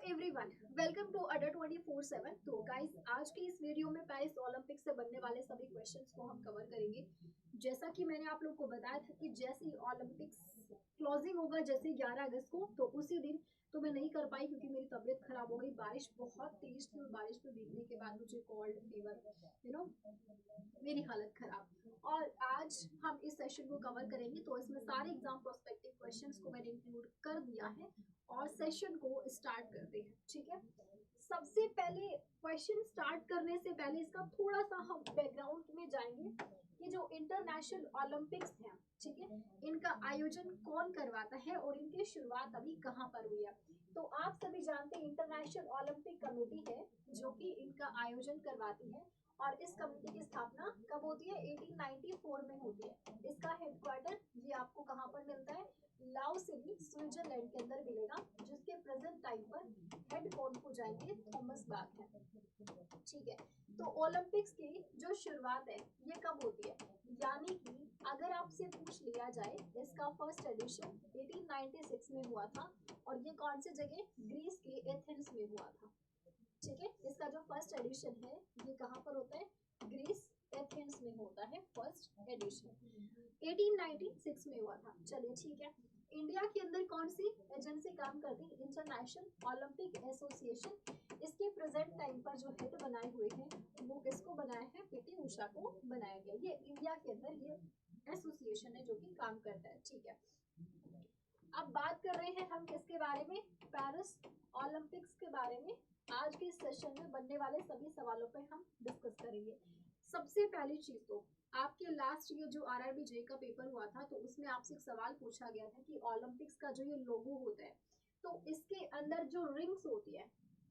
Everyone, welcome to अडर 24/7। तो guys, आज की इस वीडियो में पेरिस ओलंपिक से बनने वाले सभी क्वेश्चंस को हम कवर करेंगे। जैसा कि मैंने आप लोग को बताया था कि जैसे ही ओलंपिक्स क्लोजिंग होगा, जैसे 11 अगस्त को, तो उसी दिन तो मैं नहीं कर पाई क्योंकि मेरी तबीयत खराब हो गई। बारिश बहुत तेज थी और बारिश में भीगने के बाद मुझे कोल्ड फीवर, मेरी हालत खराब। और आज हम इस सेशन को कवर करेंगे, तो इसमें सारे एग्जाम प्रोस्पेक्टिव क्वेश्चंस को मैंने इंक्लूड कर दिया है और सेशन को स्टार्ट करते हैं। ठीक है, सबसे पहले क्वेश्चन स्टार्ट करने से पहले इसका थोड़ा सा हम बैकग्राउंड में जाएंगे कि जो इंटरनेशनल ओलंपिक्स हैं, ठीक है, इनका आयोजन कौन करवाता है और इनकी शुरुआत अभी कहाँ पर हुई है। तो आप सभी जानते हैं इंटरनेशनल ओलंपिक कमेटी है जो कि इनका आयोजन करवाती है और इस कमेटी की स्थापना कब होती है? 1894 में होती है। इसका हेडक्वार्टर ये आपको कहाँ पर मिलता है? लाओसिनी, स्विट्जरलैंड के अंदर मिलेगा, जिसके प्रेजेंट टाइम पर हेड कौन हो जाएंगे? थॉमस बाक है। ठीक है, तो ओलंपिक्स की जो शुरुआत है ये कब होती है? यानी कि अगर आपसे पूछ लिया जाए, इसका फर्स्ट एडिशन 1896 में हुआ था और ये कौन सी जगह? ग्रीस के एथेंस में हुआ था। ठीक है, इसका जो फर्स्ट एडिशन है ये कहाँ पर होता है? ग्रीस एथेंस में होता है फर्स्ट एडिशन। 1896 में हुआ था। चलिए ठीक है, इंडिया के अंदर कौन सी एजेंसी काम करती है? International Olympic association. इसके प्रेजेंट टाइम पर जो हेड बनाए हुए हैं वो किसको बनाया है? पीटी उषा को बनाया गया। ये इंडिया के अंदर ये एसोसिएशन है जो कि काम करता है। ठीक है, अब बात कर रहे हैं हम किसके बारे में? पेरिस ओलंपिक्स के बारे में। आज के इस सेशन में बनने वाले सभी सवालों पे हम डिस्कस करेंगे। सबसे पहली चीज तो आपके लास्ट ईयर जो आरआरबी का पेपर हुआ था, तो उसमें आपसे एक सवाल पूछा गया था कि ओलंपिक्स का जो ये लोगो होता है, तो इसके अंदर जो रिंग्स होती है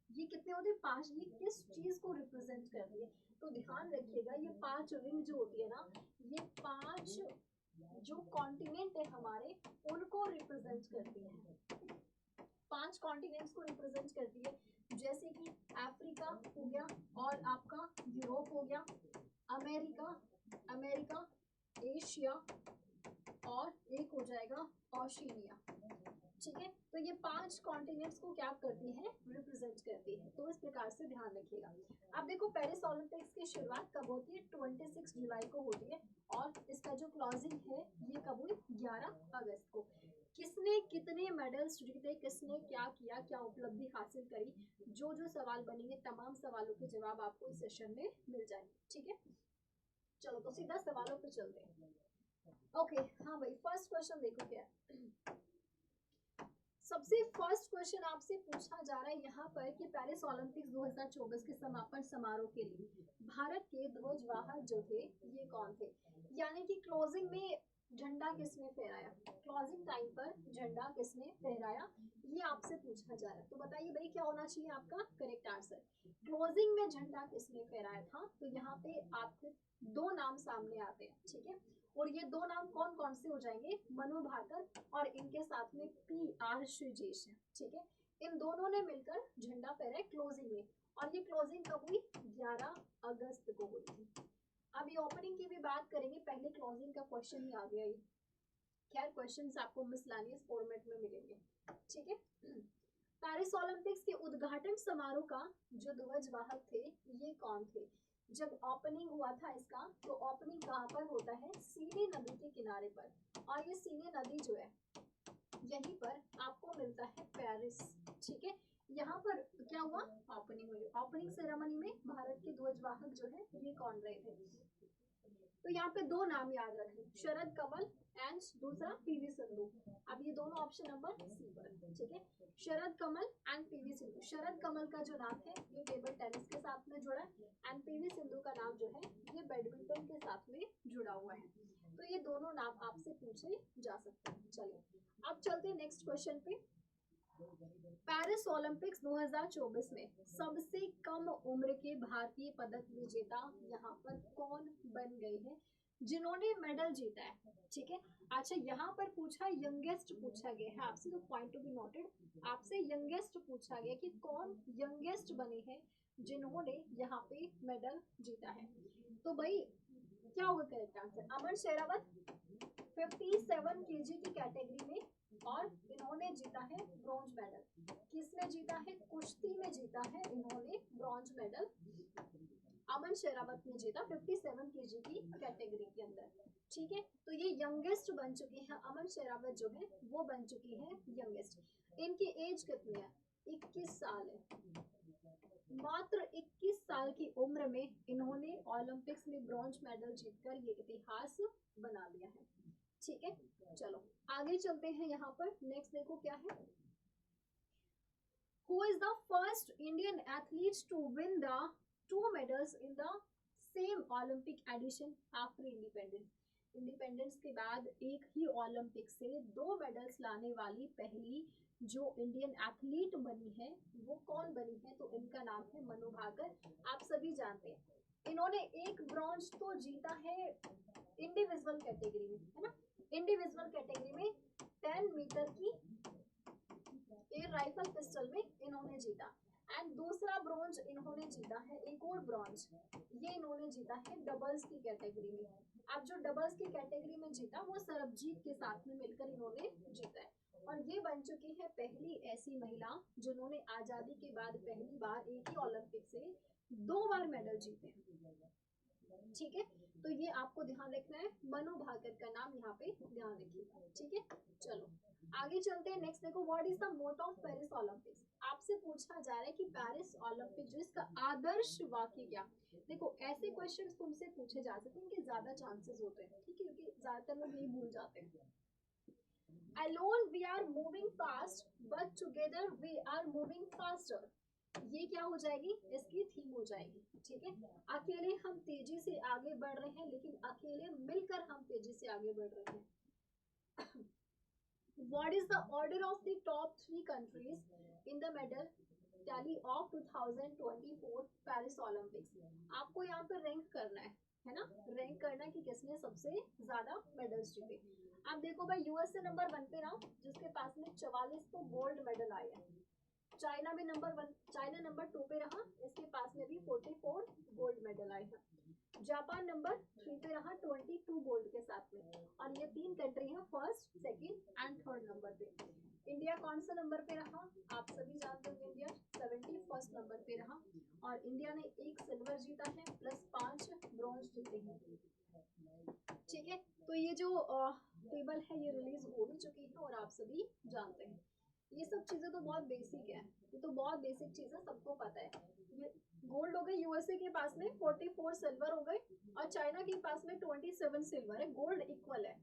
ये कितने होते हैं? 5। ये किस चीज को रिप्रेजेंट करती है? तो ध्यान रखिएगा, ये 5 रिंग जो होती है ना, ये 5 जो कॉन्टिनेंट है हमारे, उनको रिप्रेजेंट करती है। 5 कॉन्टिनेंट्स को रिप्रेजेंट करती है, जैसे कि अफ्रीका हो गया और आपका यूरोप हो गया, अमेरिका, एशिया और एक हो जाएगा ऑस्ट्रेलिया। ठीक है, तो ये 5 कॉन्टिनेंट्स को क्या करती है? रिप्रेजेंट करती है। तो इस प्रकार से ध्यान रखिएगा। अब देखो, पेरिस ओलंपिक्स की शुरुआत कब होती है? 26 जुलाई को होती है और इसका जो क्लोजिंग है ये कब हुई? 11 अगस्त को। किसने कितने मेडल्स जीते, किसने क्या किया, क्या उपलब्धि हासिल करी, जो जो सवाल बनेंगे तमाम सवालों के जवाब आपको इस सेशन में मिल जाएंगे। ठीक है, चलो तो सीधा सवालों पे चलते हैं। ओके, हाँ भाई, फर्स्ट क्वेश्चन देखो क्या है। सबसे फर्स्ट क्वेश्चन आपसे पूछा जा रहा है यहाँ पर कि पेरिस ओलंपिक्स 2024 के समापन समारोह के लिए भारत के ध्वजवाहक जो थे ये कौन थे? यानी कि क्लोजिंग में झंडा किसने फहराया? क्लोजिंग टाइम पर झंडा किसने फहराया, ये आपसे पूछा जा रहा है। तो बताइए भाई, क्या होना चाहिए आपका करेक्ट आंसर? क्लोजिंग में झंडा किसने फहराया था? तो यहाँ पे आपके 2 नाम सामने आते हैं। ठीक है, और ये 2 नाम कौन कौन से हो जाएंगे? मनु भाकर और इनके साथ में PR श्रीजेश है। ठीक है, इन दोनों ने मिलकर झंडा फहराया क्लोजिंग में और ये क्लोजिंग कब हुई? 11 अगस्त को हुई थी। अब ये ओपनिंग की भी बात करेंगे, पहले क्लोजिंग का क्वेश्चन ही आ गया। ये खैर क्वेश्चंस आपको मिसलानियस फॉर्मेट में मिलेंगे। ठीक है, पेरिस ओलंपिक्स के उद्घाटन समारोह का जो ध्वजवाहक थे ये कौन थे? जब ओपनिंग हुआ था इसका, तो ओपनिंग कहाँ पर होता है? सीने नदी के किनारे पर, और ये सीने नदी जो है यहीं पर आपको मिलता है पेरिस। ठीक है, यहाँ पर क्या हुआ? ओपनिंग हुई। ओपनिंग सेरेमनी में भारत के ध्वजवाहक जो है ये कौन रहे थे? तो यहाँ पे 2 नाम याद रखें, शरद कमल एंड दूसरा PV सिंधु। अब ये दोनों ऑप्शन नंबर सी पर। ठीक है, शरद कमल एंड PV सिंधु। शरद कमल का जो नाम है ये टेबल टेनिस के साथ में जुड़ा है एंड PV सिंधु का नाम जो है ये बैडमिंटन के साथ में जुड़ा हुआ है। तो ये दोनों नाम आपसे पूछे जा सकते हैं। चलिए, अब चलते हैं नेक्स्ट क्वेश्चन पे। पेरिस ओलंपिक्स 2024 में सबसे कम उम्र के भारतीय पदक विजेता यहाँ पर कौन बन गए हैं जिन्होंने मेडल जीता है? ठीक है, अच्छा यहाँ पर पूछा यंगेस्ट पूछा गया है आपसे, तो पॉइंट टू बी नोटेड, आपसे यंगेस्ट पूछा गया कि कौन यंगेस्ट बने हैं जिन्होंने यहाँ पे मेडल जीता है। तो भाई क्या होगा करेक्ट आंसर? अमन शेरावत 57 kg की कैटेगरी में, और इन्होंने जीता है ब्रॉन्ज मेडल। किसने जीता है? कुश कुश्ती में जीता है इन्होंने ब्रॉन्ज मेडल। अमन शेरावत ने जीता 57 केजी की कैटेगरी के अंदर। ठीक है, तो ये यंगेस्ट बन चुकी है, अमन शेरावत जो है वो बन चुकी है यंगेस्ट। इनकी एज कितनी है? 21 साल है। मात्र 21 साल की उम्र में इन्होंने ओलंपिक्स में ब्रॉन्ज मेडल जीतकर ये इतिहास बना लिया है। ठीक है, चलो आगे चलते हैं। यहाँ पर नेक्स्ट देखो क्या है। Who is the first Indian athlete to win the 2 medals in the same Olympic edition after independence? Independence के बाद एक ही ओलंपिक से 2 मेडल्स लाने वाली पहली जो इंडियन एथलीट बनी है वो कौन बनी है? तो इनका नाम है मनु भाकर। आप सभी जानते हैं इन्होंने एक ब्रॉन्ज तो जीता है इंडिविजुअल कैटेगरी में, है ना। इंडिविजुअल कैटेगरी में 10 मीटर की एयर राइफल पिस्टल में इन्होंने जीता। एंड दूसरा ब्रॉन्ज इन्होंने जीता है, एक और ब्रॉन्ज ये इन्होंने जीता है डबल्स की कैटेगरी में। अब जो डबल्स की कैटेगरी में जीता वो सरबजीत के साथ में मिलकर इन्होंने जीता है। और ये बन चुकी है पहली ऐसी महिला जिन्होंने आजादी के बाद पहली बार एक ही ओलंपिक से 2 बार मेडल जीते। ठीक है, तो ये आपको ध्यान रखना है, मनु भाकर का नाम यहाँ पे ध्यान रखिएगा। ठीक है, चलो आगे चलते हैं। नेक्स्ट देखो, what is the motto of Paris Olympics? आपसे पूछा जा रहा है कि पेरिस ओलंपिक जो इसका आदर्श वाक्य क्या? देखो ऐसे क्वेश्चंस तुमसे पूछे जा सकते हैं कि ज्यादा चांसेस होते हैं। ठीक है, क्योंकि ज्यादातर लोग यही भूल जाते हैं। Alone we are moving fast, but together we are moving faster. ये क्या हो जाएगी? इसकी थीम हो जाएगी। ठीक है, अकेले हम तेजी से आगे बढ़ रहे हैं लेकिन अकेले मिलकर हम तेजी से आगे बढ़ रहे हैं। What is the order of the top 3 countries in the medal tally of 2024 Paris Olympics? आपको यहाँ पर रैंक करना है ना, रैंक करना कि किसने सबसे ज्यादा मेडल्स जीते। आप देखो भाई, यूएसए नंबर 1 पे रहा जिसके पास में 44 तो गोल्ड मेडल आए हैं। चाइना में चाइना नंबर 2 पे रहा, इसके पास में भी 44 गोल्ड मेडल आए हैं। जापान नंबर 3 पे रहा 22 गोल्ड के साथ में। और ये 3 कंट्री हैं first, second and third number पे। इंडिया कौन सा नंबर पे रहा? आप सभी जानते हैं इंडिया 71st नंबर पे रहा। और इंडिया ने 1 सिल्वर जीता है प्लस 5 ब्रॉन्ज जीते हैं। ठीक है, तो ये जो टेबल है ये रिलीज हो भी चुकी है और आप सभी जानते हैं। ये सब चीजें तो बहुत बेसिक है, ये तो बहुत बेसिक चीज है, सबको पता है। ये गोल्ड हो गए, यूएसए के पास में 44 सिल्वर हो गए और चाइना के पास में 27 सिल्वर है। गोल्ड इक्वल है।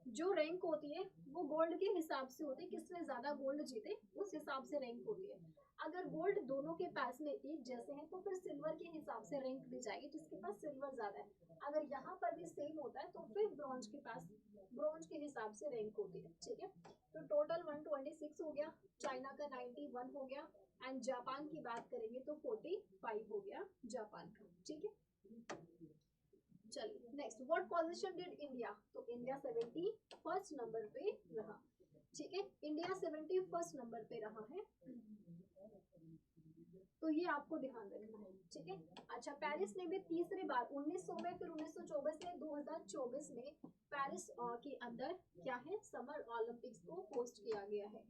जो रैंक होती है वो गोल्ड के हिसाब से होती है, किसने ज्यादा गोल्ड जीते उस हिसाब से रैंक होती है। अगर गोल्ड दोनों के पास में एक जैसे हैं तो फिर सिल्वर के हिसाब से रैंक दी जाएगी जिसके पास सिल्वर ज्यादा है। अगर यहाँ पर भी सेम होता है तो फिर ब्रॉन्ज के पास ब्रॉन्ज के हिसाब से रैंक होती है। ठीक है, तो टोटल 126 हो गया, चाइना का 91 हो गया एंड जापान की बात करेंगे तो 45 हो गया जापान का। ठीक है, चलिए next, what position did India? तो इंडिया 71st नंबर पे रहा। ठीक है, इंडिया 71st नंबर पे रहा है, तो ये आपको ध्यान रखना है। ठीक है, अच्छा पेरिस ने भी तीसरी बार 1900 में, फिर 1924 में, 2024 में पेरिस के अंदर क्या है, समर ओलंपिक्स को होस्ट किया गया है।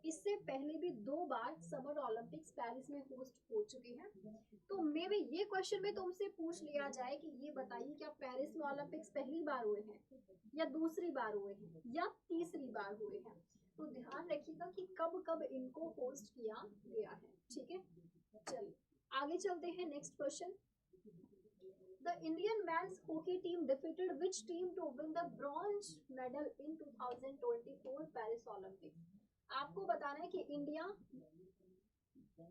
इससे पहले भी 2 बार समर ओलंपिक्स पेरिस में होस्ट हो चुके हैं। तो मे भी ये क्वेश्चन में तुमसे पूछ लिया जाए कि ये बताइए क्या पेरिस में ओलंपिक्स पहली बार हुए हैं या दूसरी बार हुए हैं या तीसरी बार हुए हैं, तो ध्यान रखिएगा कि कब कब इनको होस्ट किया गया है। ठीक है, चलिए आगे चलते हैं। Next question, the Indian men's hockey team defeated which team to win the bronze medal in 2024 Paris Olympics? आपको बताना है कि इंडिया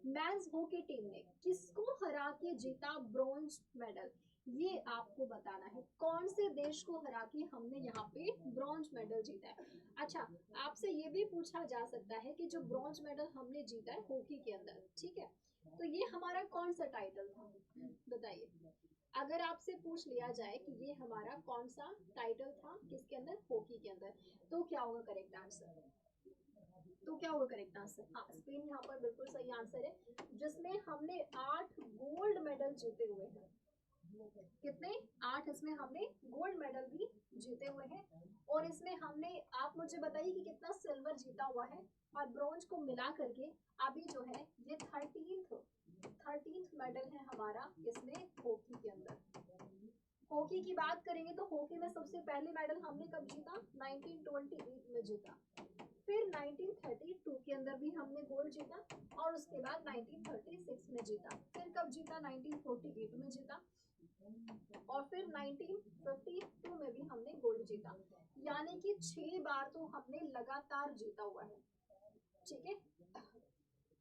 मेंस हॉकी टीम ने किसको हरा के जीता ब्रॉन्ज मेडल, ये आपको बताना है। कौन से देश को हरा के हमने यहाँ पे ब्रॉन्ज मेडल जीता है। अच्छा, आपसे ये भी पूछा जा सकता है कि जो ब्रॉन्ज मेडल हमने जीता है हॉकी के अंदर, ठीक है, तो ये हमारा कौन सा टाइटल था, बताइए। अगर आपसे पूछ लिया जाए कि ये हमारा कौन सा टाइटल था किसके अंदर, हॉकी के अंदर, तो क्या होगा करेक्ट आंसर? तो क्या होगा करेक्ट आंसर? हाँ, स्पेन यहाँ पर बिल्कुल सही आंसर है, जिसमें हमने 8 गोल्ड मेडल जीते हुए हैं। कितने 8 इसमें हमने गोल्ड मेडल भी जीते हुए हैं। और इसमें हमने, आप मुझे बताइए कि कितना सिल्वर जीता हुआ है और ब्रॉन्ज को मिला करके अभी जो है ये 13th मेडल है हमारा इसमें हॉकी के अंदर। हॉकी की बात करेंगे तो हॉकी में सबसे पहले मेडल हमने कब जीता, 1928 में जीता। फिर 1932 के अंदर भी हमने गोल्ड जीता और उसके बाद 1936 में जीता। फिर कब जीता, 1948 में जीता और फिर 1952 में भी हमने गोल्ड जीता। यानी कि 6 बार तो हमने लगातार जीता हुआ है। ठीक है,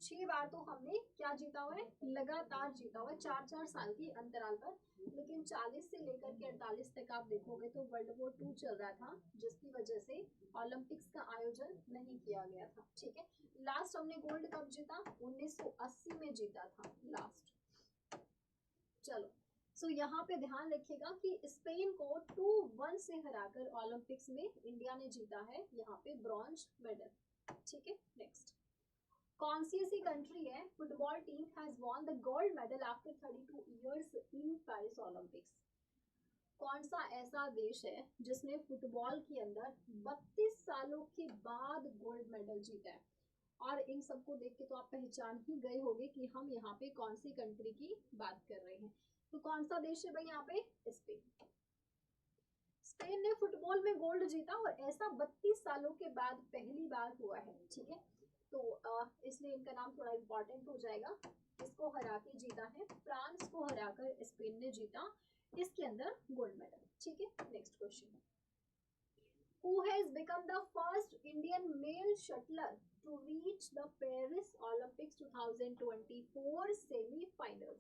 6 बार तो हमने क्या जीता हुआ है, लगातार जीता हुआ है 4-4 साल की अंतराल पर। लेकिन 40 से लेकर के 48 तक आप देखोगे तो वर्ल्ड वॉर 2 चल रहा था, जिसकी वजह से ओलंपिक्स का आयोजन नहीं किया गया था। ठीक है, लास्ट हमने गोल्ड कब जीता, 1980 में जीता था लास्ट। चलो, सो यहाँ पे ध्यान रखिएगा कि स्पेन को 2-1 से हराकर ओलंपिक्स में इंडिया ने जीता है यहाँ पे ब्रॉन्ज मेडल। ठीक है, नेक्स्ट, कौन सी ऐसी कंट्री है football team has won the gold medal after 32 years in Paris Olympics. कौन सा ऐसा देश है जिसने फुटबॉल के अंदर 32 सालों के बाद गोल्ड मेडल जीता है। और इन सबको देख के तो आप पहचान ही गए होंगे कि हम यहाँ पे कौन सी कंट्री की बात कर रहे हैं। तो कौन सा देश है भाई यहाँ पे, स्पेन। स्पेन ने फुटबॉल में गोल्ड जीता और ऐसा 32 सालों के बाद पहली बार हुआ है। ठीक है, तो इसलिए इनका नाम थोड़ा इम्पोर्टेंट हो जाएगा। इसको हरा के जीता है, फ्रांस को हराकर स्पेन ने जीता इसके अंदर गोल्ड मेडल। ठीक है, next question, Who has become the first Indian male shuttler to reach the Paris Olympics 2024 semi-finals?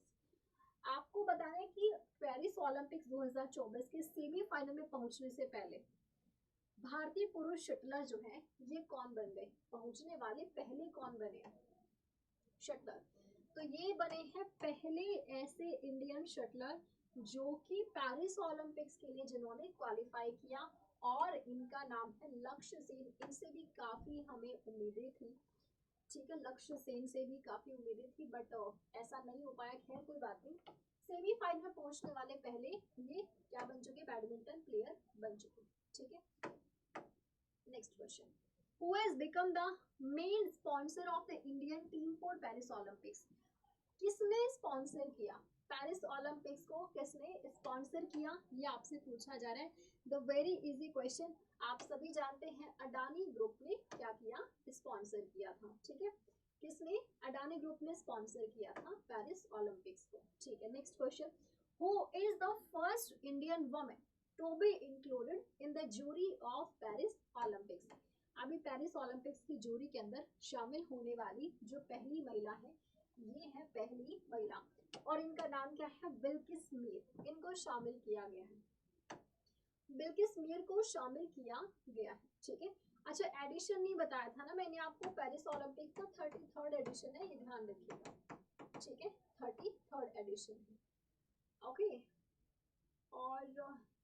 आपको बताना है कि पेरिस ओलंपिक्स 2024 के सेमीफाइनल में पहुंचने से पहले भारतीय पुरुष शटलर जो है ये कौन बन गए, पहुंचने वाले पहले कौन बने शटलर। तो ये बने हैं पहले ऐसे इंडियन शटलर जो कि पेरिस ओलंपिक्स के लिए जिन्होंने क्वालिफाई किया और इनका नाम है लक्ष्य सेन। इनसे भी काफी हमें उम्मीदें थी। ठीक है, लक्ष्य सेन से भी काफी उम्मीदें थी बट ऐसा नहीं हो पाया। खैर कोई बात नहीं, सेमीफाइनल में पहुंचने वाले पहले ये क्या बन चुके, बैडमिंटन प्लेयर बन चुके। ठीक है, next question, Who has become the main sponsor of the Indian team for Paris Olympics? किसने स्पॉन्सर किया पेरिस ओलंपिक्स को, किसने स्पॉन्सर किया, ये आपसे पूछा जा रहा है। द वेरी इजी क्वेश्चन, आप सभी जानते हैं अडानी ग्रुप ने क्या किया, स्पॉन्सर किया था। ठीक है, किसने, अडानी ग्रुप ने स्पॉन्सर किया था पेरिस ओलंपिक्स को। ठीक है, next question, who is the first Indian woman to be included in the jury of Paris Olympics. अभी पेरिस ओलंपिक्स की जूरी के अंदर शामिल होने वाली जो पहली महिला है, ये है पहली महिला और इनका नाम क्या है, बिल्किस मीर। इनको शामिल किया गया है, बिल्किस मीर को शामिल किया गया है। ठीक है, अच्छा एडिशन नहीं बताया था ना मैंने आपको, पेरिस ओलंपिक का 33rd एडिशन है, ये ध्यान रखिएगा। ठीक है, 33rd एडिशन है। ओके, और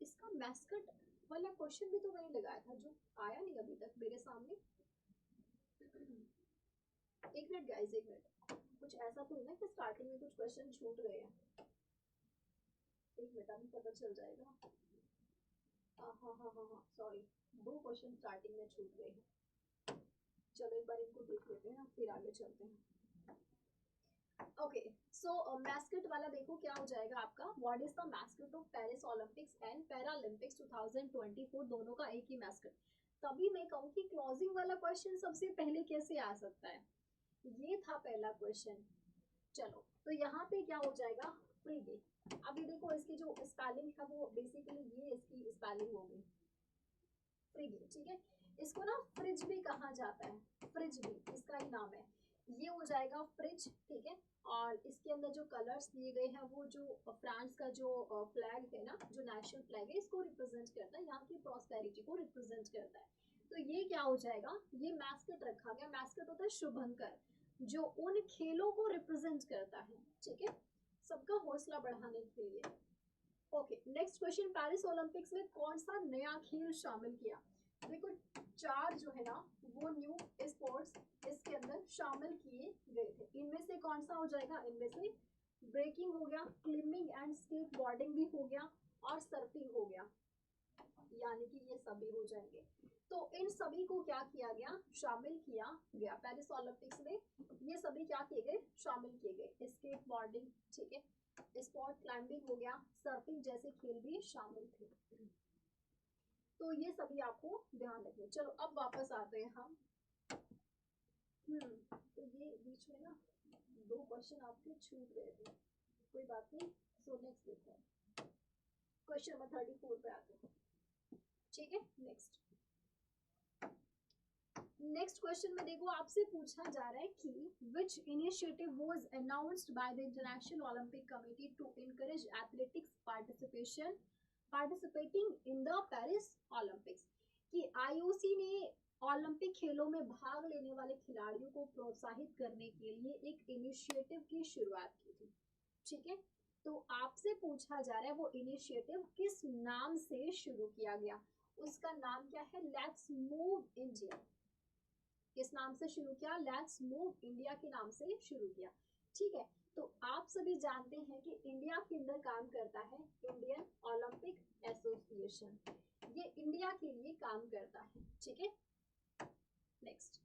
इसका मैस्कट वाला क्वेश्चन भी तो मैंने लगाया था जो आया नहीं अभी तक मेरे सामने। एक मिनट गाइस, एक मिनट, कुछ ऐसा तो नहीं ना कि स्टार्टिंग में कुछ क्वेश्चन छूट गए हैं। एक मिनट, अभी पता चल जाएगा। हाँ, सॉरी, 2 क्वेश्चन स्टार्टिंग में छूट गए हैं। चलो एक बार इनको देख लेते हैं, फिर आगे चलते हैं। ओके, सो मैस्कट वाला देखो क्या हो जाएगा आपका, what is the mascot of Paris Olympics and Paralympics 2024, दोनों का एक ही मैस्कट। तभी मैं कहूँ कि क्लोजिंग वाला क्वेश्चन सबसे पहले कैसे आ सकता है, ये था पहला क्वेश्चन। चलो, तो यहाँ पे क्या हो जाएगा, फ्रिगे। अभी देखो इसकी जो स्पेलिंग है वो बेसिकली ये इसकी स्पेलिंग होगी फ्रिगे। ठीक है, इसको ना फ्रिज भी कहा जाता है, फ्रिज भी इसका ही नाम है, ये हो जाएगा फ्रिज। ठीक है, और इसके अंदर जो कलर्स दिए गए हैं वो जो फ्रांस का जो फ्लैग है ना, जो नेशनल फ्लैग है, इसको रिप्रेजेंट करता है, यहाँ की प्रॉस्पेरिटी को रिप्रेजेंट करता है। तो ये क्या हो जाएगा, ये मैस्कट रखा गया। मैस्कट होता है शुभंकर, जो उन खेलों को रिप्रेजेंट करता है। ठीक है, सबका हौसला बढ़ाने के लिए। Okay, next question, Paris Olympics में कौन सा नया खेल शामिल किया। देखो 4 जो है ना वो न्यू स्पोर्ट्स इसके अंदर शामिल किए गए थे। इनमें से कौन सा हो जाएगा, इनमें से ब्रेकिंग हो गया, क्लिम्बिंग एंड स्केट बोर्डिंग भी हो गया, और सर्फिंग हो गया, यानी कि ये सभी हो जाएंगे। तो इन सभी को क्या किया गया, शामिल किया गया पेरिस ओलंपिक्स में। ये सभी क्या किए गए, शामिल किए गए। स्केट बोर्डिंग, ठीक है, स्पॉट क्लाइंबिंग हो गया, सर्फिंग जैसे खेल भी शामिल थे। तो ये सभी आपको ध्यान रखना। चलो अब वापस आते हैं हम। तो ये बीच में ना 2 क्वेश्चन आपके छूट गए थे, कोई बात नहीं। सो नेक्स्ट देखते हैं, क्वेश्चन नंबर 34 पे आते हैं, ठीक है। नेक्स्ट क्वेश्चन में देखो, आपसे पूछा जा रहा है कि which initiative was announced by the International Olympic Committee to encourage athletics participating in the Paris Olympics, कि आईओसी ने ओलंपिक खेलों में भाग लेने वाले खिलाड़ियों को प्रोत्साहित करने के लिए एक इनिशिएटिव की शुरुआत की थी, ठीक है। तो आपसे पूछा जा रहा है वो इनिशिएटिव किस नाम से शुरू किया गया, उसका नाम क्या है, लेट्स मूव इंडिया। किस नाम से शुरू किया, लेट्स मूव इंडिया के नाम से शुरू किया, ठीक है। तो आप सभी जानते हैं कि इंडिया के अंदर काम करता है इंडियन ओलंपिक एसोसिएशन, ये इंडिया के लिए काम करता है, ठीक है। Next,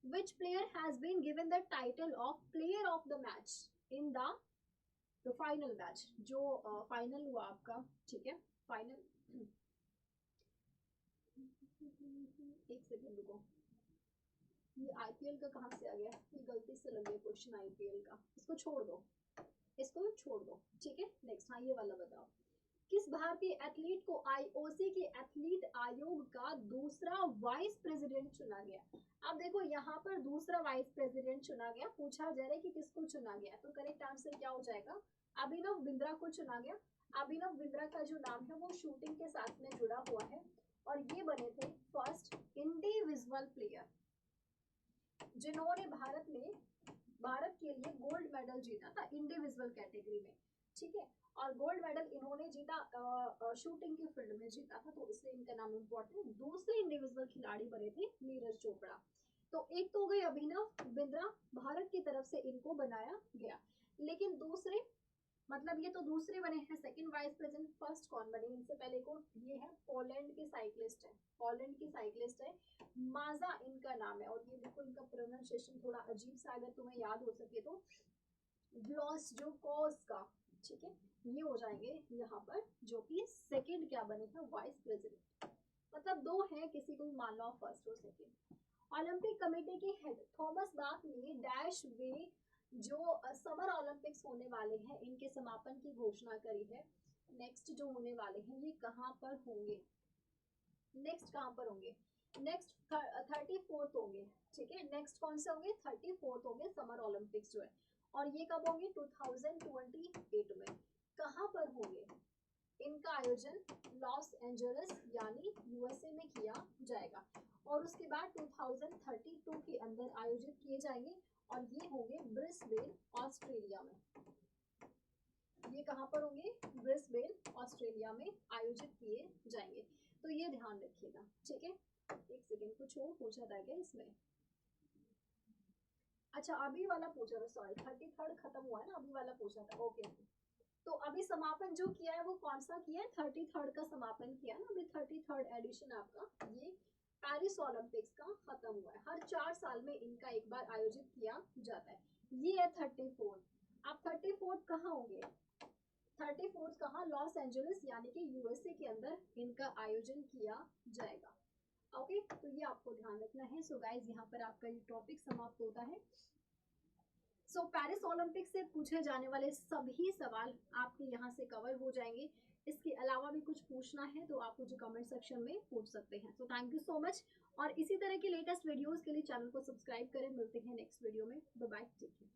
which player has been given the title of player of the match in the final match, जो फाइनल हुआ आपका, ठीक है, फाइनल। एक सेकेंड रुको, ये आईपीएल का कहाँ से आ गया, ये गलती से लग गया क्वेश्चन आईपीएल का, इसको छोड़ दो, इसको छोड़ दो, ठीक है। नेक्स्ट, हाँ ये वाला बताओ, किस भारतीय एथलीट को आईओसी के एथलीट आयोग का दूसरा वाइस प्रेसिडेंट चुना गया। अब देखो यहाँ पर दूसरा वाइस प्रेसिडेंट चुना गया, पूछा जा रहा है कि किसको चुना गया, तो करेक्ट आंसर क्या हो जाएगा, अभिनव बिंद्रा को चुना गया। अभिनव बिंद्रा का जो नाम है वो शूटिंग के साथ में जुड़ा हुआ है, और ये बने थे फर्स्ट इंडिविजुअल प्लेयर जिन्होंने भारत के लिए गोल्ड मेडल जीता था इंडिविजुअल कैटेगरी में, ठीक है। और गोल्ड मेडल इन्होंने जीता शूटिंग की फील्ड में जीता था, तो इसलिए इनका नाम इम्पोर्टेंट। दूसरे इंडिविजुअल खिलाड़ी बने थे नीरज चोपड़ा। तो एक तो हो गई अभिनव बिंद्रा, भारत की तरफ से इनको बनाया गया, लेकिन दूसरे मतलब ये तो दूसरे बने हैं सेकंड वाइस प्रेसिडेंट। फर्स्ट कौन बने इनसे पहले को, ये है पोलैंड की साइक्लिस्ट है, पोलैंड की साइक्लिस्ट है, माजा इनका नाम है। और ये देखो इनका प्रोनाउंसिएशन थोड़ा अजीब सा, अगर तुम्हें याद हो सके तो ब्लासजोकोस्का, ठीक है, ये हो जाएंगे यहाँ पर, जो कि सेकंड क्या बने हैं, वाइस प्रेसिडेंट। मतलब 2 हैं, किसी को भी मान लो फर्स्ट और सेकंड। ओलंपिक कमेटी के हेड थॉमस बाक ने डैश वे जो समर ओलंपिक्स होने वाले हैं इनके समापन की घोषणा करी है। नेक्स्ट जो होने वाले हैं ये कहाँ पर होंगे, नेक्स्ट कहाँ पर होंगे, नेक्स्ट 34th होंगे, ठीक है। नेक्स्ट कौन से होंगे, 34th होंगे समर ओलंपिक्स जो है, और ये कब होंगे 2028 में। कहाँ पर होंगे, इनका आयोजन लॉस एंजलिस यानी यूएसए में किया जाएगा, और उसके बाद 2032 के अंदर आयोजित किए जाएंगे, और ये होंगे ब्रिस्बेन ऑस्ट्रेलिया में। ये कहाँ पर होंगे, ब्रिस्बेन ऑस्ट्रेलिया में आयोजित किए जाएंगे, तो ये ध्यान रखिएगा, ठीक है। एक सेकेंड, कुछ और पूछा था क्या इसमें, अच्छा अभी वाला पूछा था, सॉरी 33rd खत्म हुआ है ना, अभी वाला पूछा था, ओके। तो अभी समापन जो किया है वो कौन सा किया है, 33rd का समापन किया ना, अभी 33rd एडिशन आपका ये पेरिस ओलंपिक्स का खत्म हुआ है। हर 4 साल में इनका एक बार आयोजित किया जाता है, ये है 34th। अब 34th कहाँ होंगे, 34th कहाँ, लॉस एंजलिस यानी कि यूएसए के अंदर इनका आयोजन किया जाएगा, ओके। तो ये आपको ध्यान रखना है। सो गाइज यहाँ पर आपका ये टॉपिक समाप्त होता है। सो पेरिस ओलंपिक से पूछे जाने वाले सभी सवाल आपके यहाँ से कवर हो जाएंगे। इसके अलावा भी कुछ पूछना है तो आप मुझे कमेंट सेक्शन में पूछ सकते हैं। So thank you so much, और इसी तरह के लेटेस्ट वीडियोस के लिए चैनल को सब्सक्राइब करें। मिलते हैं नेक्स्ट वीडियो में, बाय बाय, टेक केयर।